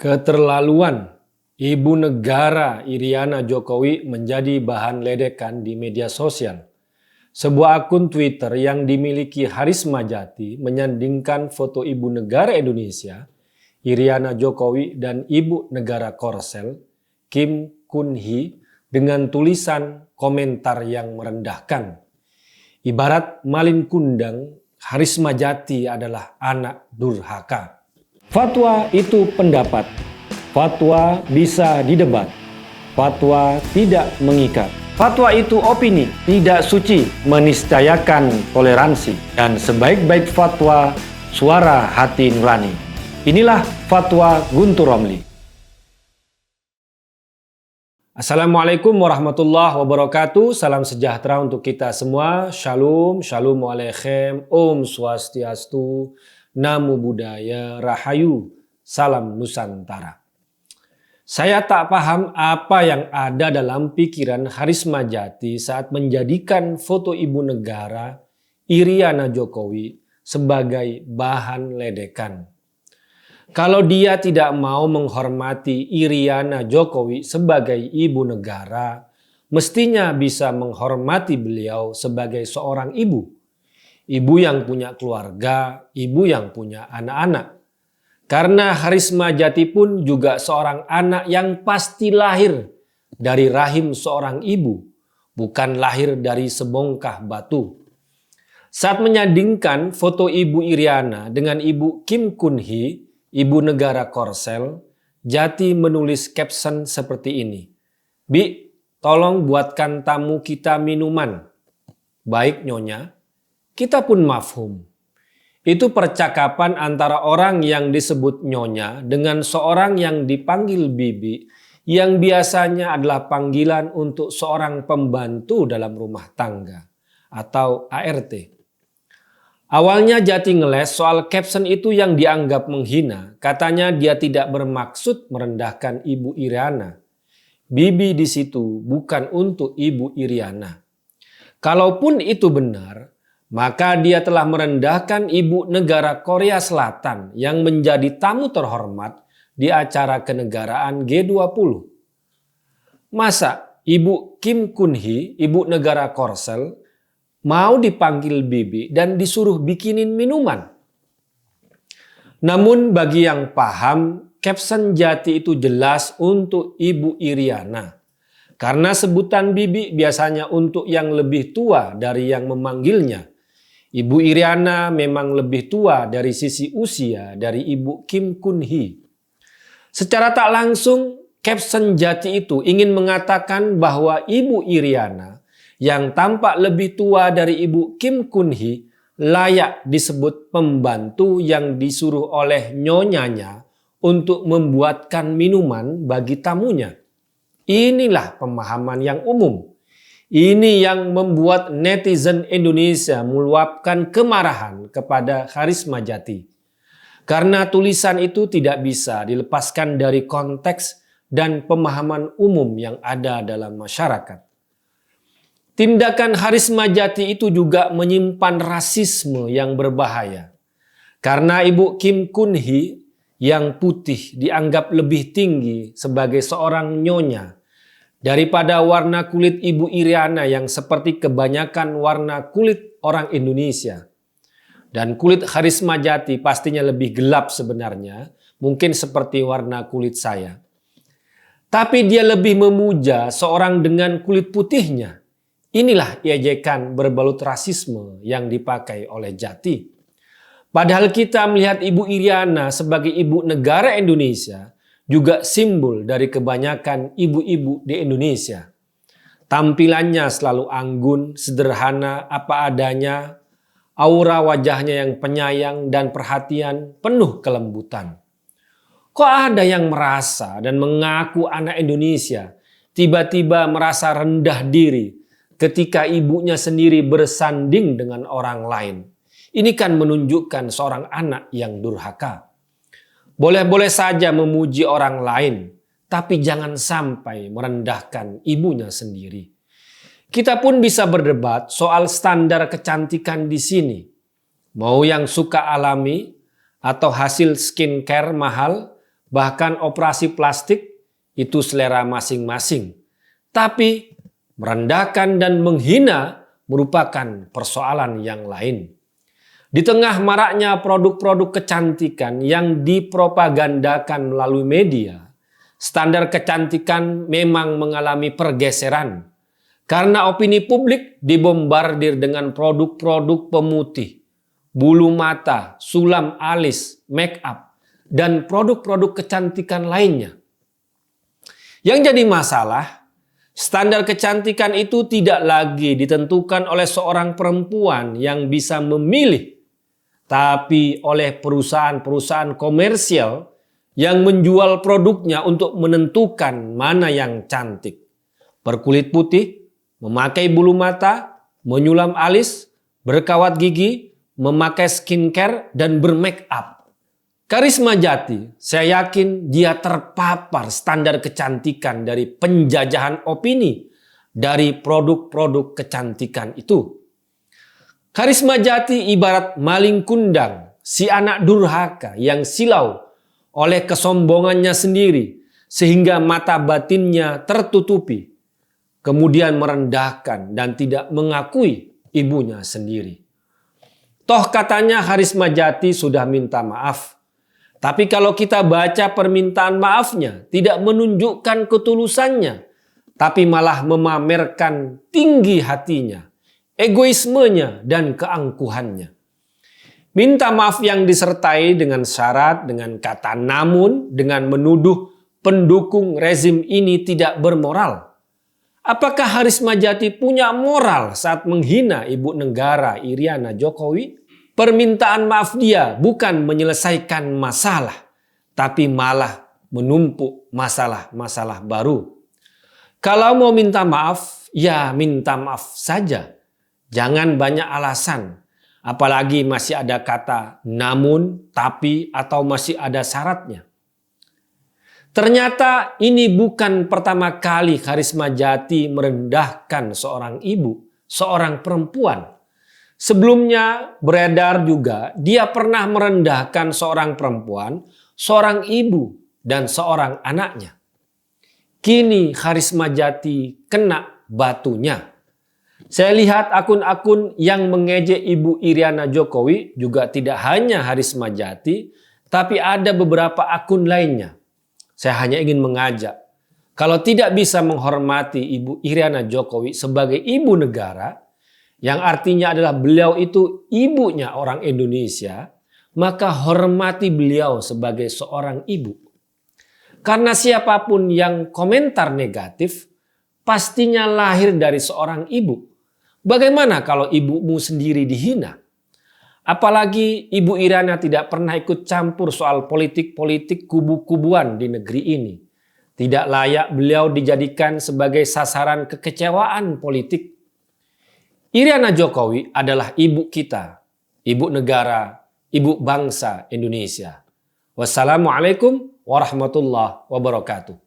Keterlaluan Ibu Negara Iriana Jokowi menjadi bahan ledekan di media sosial. Sebuah akun Twitter yang dimiliki Harisma Jati menyandingkan foto Ibu Negara Indonesia, Iriana Jokowi, dan Ibu Negara Korsel, Kim Kun Hee, dengan tulisan komentar yang merendahkan. Ibarat malin kundang, Harisma Jati adalah anak durhaka. Fatwa itu pendapat, fatwa bisa didebat, fatwa tidak mengikat. Fatwa itu opini, tidak suci, meniscayakan toleransi. Dan sebaik-baik fatwa, suara hati nurani. Inilah Fatwa Guntur Romli. Assalamualaikum warahmatullahi wabarakatuh. Salam sejahtera untuk kita semua. Shalom, shalom aleichem, Om Swastiastu, Namo Buddhaya, Rahayu, Salam Nusantara. Saya tak paham apa yang ada dalam pikiran Harisma Jati saat menjadikan foto Ibu Negara Iriana Jokowi sebagai bahan ledekan. Kalau dia tidak mau menghormati Iriana Jokowi sebagai ibu negara, mestinya bisa menghormati beliau sebagai seorang ibu. Ibu yang punya keluarga, ibu yang punya anak-anak. Karena Harisma Jati pun juga seorang anak yang pasti lahir dari rahim seorang ibu, bukan lahir dari sebongkah batu. Saat menyandingkan foto Ibu Iriana dengan Ibu Kim Kun Hee, Ibu Negara Korsel, Jati menulis caption seperti ini. "Bi, tolong buatkan tamu kita minuman." "Baik, Nyonya." Kita pun mafhum. Itu percakapan antara orang yang disebut Nyonya dengan seorang yang dipanggil Bibi, yang biasanya adalah panggilan untuk seorang pembantu dalam rumah tangga atau ART. Awalnya Jati ngeles soal caption itu yang dianggap menghina. Katanya dia tidak bermaksud merendahkan Ibu Iriana. Bibi di situ bukan untuk Ibu Iriana. Kalaupun itu benar, maka dia telah merendahkan Ibu Negara Korea Selatan yang menjadi tamu terhormat di acara kenegaraan G20. Masa Ibu Kim Kun Hee, Ibu Negara Korsel, mau dipanggil Bibi dan disuruh bikinin minuman? Namun bagi yang paham, caption Jati itu jelas untuk Ibu Iriana. Karena sebutan Bibi biasanya untuk yang lebih tua dari yang memanggilnya. Ibu Iriana memang lebih tua dari sisi usia dari Ibu Kim Kun Hee. Secara tak langsung, caption Jati itu ingin mengatakan bahwa Ibu Iriana yang tampak lebih tua dari Ibu Kim Kun Hee layak disebut pembantu yang disuruh oleh nyonyanya untuk membuatkan minuman bagi tamunya. Inilah pemahaman yang umum. Ini yang membuat netizen Indonesia meluapkan kemarahan kepada Harisma Jati. Karena tulisan itu tidak bisa dilepaskan dari konteks dan pemahaman umum yang ada dalam masyarakat. Tindakan Harisma Jati itu juga menyimpan rasisme yang berbahaya. Karena Ibu Kim Kun Hee yang putih dianggap lebih tinggi sebagai seorang nyonya daripada warna kulit Ibu Iriana yang seperti kebanyakan warna kulit orang Indonesia. Dan kulit Harisma Jati pastinya lebih gelap sebenarnya, mungkin seperti warna kulit saya. Tapi dia lebih memuja seorang dengan kulit putihnya. Inilah ejekan berbalut rasisme yang dipakai oleh Jati. Padahal kita melihat Ibu Iriana sebagai ibu negara Indonesia juga simbol dari kebanyakan ibu-ibu di Indonesia. Tampilannya selalu anggun, sederhana, apa adanya, aura wajahnya yang penyayang dan perhatian penuh kelembutan. Kok ada yang merasa dan mengaku anak Indonesia, tiba-tiba merasa rendah diri ketika ibunya sendiri bersanding dengan orang lain? Ini kan menunjukkan seorang anak yang durhaka. Boleh-boleh saja memuji orang lain, tapi jangan sampai merendahkan ibunya sendiri. Kita pun bisa berdebat soal standar kecantikan di sini. Mau yang suka alami atau hasil skincare mahal, bahkan operasi plastik itu selera masing-masing. Tapi merendahkan dan menghina merupakan persoalan yang lain. Di tengah maraknya produk-produk kecantikan yang dipropagandakan melalui media, standar kecantikan memang mengalami pergeseran. Karena opini publik dibombardir dengan produk-produk pemutih, bulu mata, sulam alis, make up, dan produk-produk kecantikan lainnya. Yang jadi masalah, standar kecantikan itu tidak lagi ditentukan oleh seorang perempuan yang bisa memilih, tapi oleh perusahaan-perusahaan komersial yang menjual produknya untuk menentukan mana yang cantik. Berkulit putih, memakai bulu mata, menyulam alis, berkawat gigi, memakai skincare, dan bermake up. Karisma Jati, saya yakin dia terpapar standar kecantikan dari penjajahan opini dari produk-produk kecantikan itu. Karisma Jati ibarat maling kundang, si anak durhaka yang silau oleh kesombongannya sendiri sehingga mata batinnya tertutupi, kemudian merendahkan dan tidak mengakui ibunya sendiri. Toh katanya Karisma Jati sudah minta maaf. Tapi kalau kita baca permintaan maafnya, tidak menunjukkan ketulusannya, tapi malah memamerkan tinggi hatinya, egoismenya, dan keangkuhannya. Minta maaf yang disertai dengan syarat, dengan kata namun, dengan menuduh pendukung rezim ini tidak bermoral. Apakah Karisma Jati punya moral saat menghina ibu negara Iriana Jokowi? Permintaan maaf dia bukan menyelesaikan masalah, tapi malah menumpuk masalah-masalah baru. Kalau mau minta maaf, ya minta maaf saja. Jangan banyak alasan, apalagi masih ada kata namun, tapi, atau masih ada syaratnya. Ternyata ini bukan pertama kali Karisma Jati merendahkan seorang ibu, seorang perempuan. Sebelumnya beredar juga dia pernah merendahkan seorang perempuan, seorang ibu, dan seorang anaknya. Kini Karisma Jati kena batunya. Saya lihat akun-akun yang mengejek Ibu Iriana Jokowi juga tidak hanya Karisma Jati, tapi ada beberapa akun lainnya. Saya hanya ingin mengajak, kalau tidak bisa menghormati Ibu Iriana Jokowi sebagai ibu negara, yang artinya adalah beliau itu ibunya orang Indonesia, maka hormati beliau sebagai seorang ibu. Karena siapapun yang komentar negatif, pastinya lahir dari seorang ibu. Bagaimana kalau ibumu sendiri dihina? Apalagi Ibu Iriana tidak pernah ikut campur soal politik-politik kubu-kubuan di negeri ini. Tidak layak beliau dijadikan sebagai sasaran kekecewaan politik. Iriana Jokowi adalah ibu kita, ibu negara, ibu bangsa Indonesia. Wassalamualaikum warahmatullahi wabarakatuh.